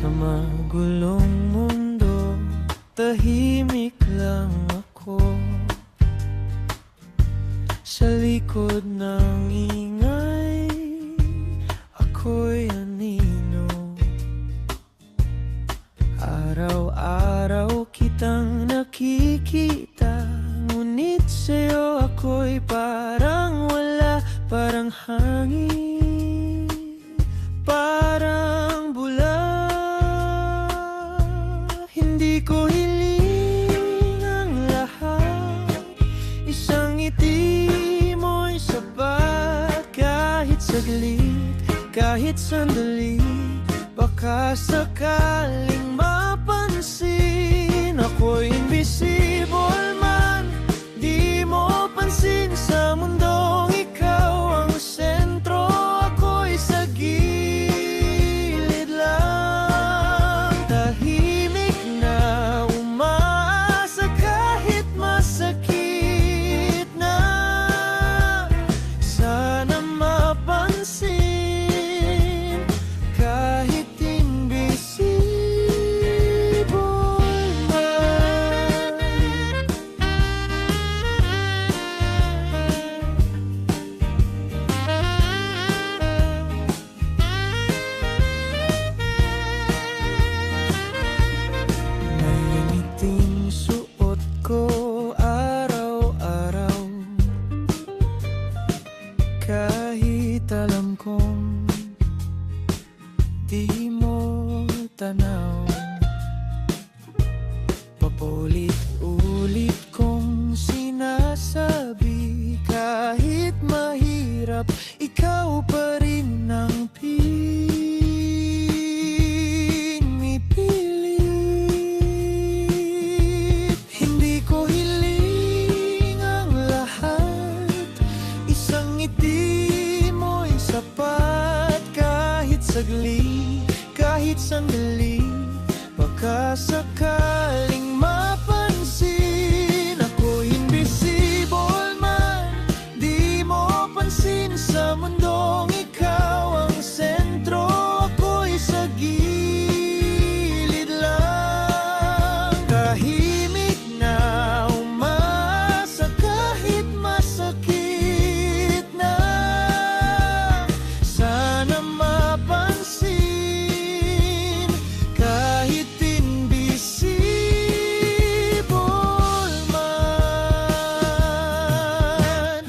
Sa magulong mundo, tahimik lang ako. Sa likod ng ingay, ako'y anino. Araw-araw kitang nakikita, ngunit sa'yo ako'y parang wala, parang hangin, parang bula. Hindi ko hiling ang lahat, isang ngiti mo'y sapat. Kahit saglit, kahit sandali, baka sakaling mapansin. Ako'y invisible man, di mo pansin. Sa mundong ikaw ang sentro, ako'y sa gilid lang. Tahimik na umaasa kahit masakit na. Sana mapansin kahit invisible man. Mainiting suot ko araw-araw, kahit alam kong di mo tanaw. Paulit-ulit kong sinasabi, kahit mahirap, ikaw pa rin ang pinipilit. Hindi ko hiling ang lahat, isang ngiti mo'y sapat. Kahit saglit, kahit sandali, baka sakaling mapansin. Ako'y invisible man, di mo pansin. Sa mundong ikaw ang sentro, ako'y sa gilid lang. Tahimik na umasa kahit masakit na. Sana mapansin kahit invisible man.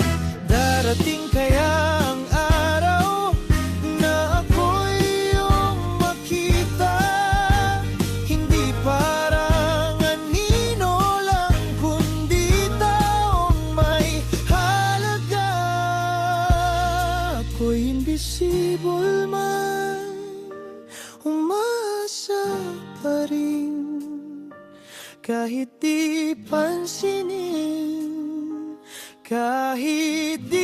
Darating kaya ang araw na ako'y iyong makita, hindi parang anino lang, kundi taong may halaga. Ako'y invisible man, umasa pa rin, kahit di pansinin, kahit di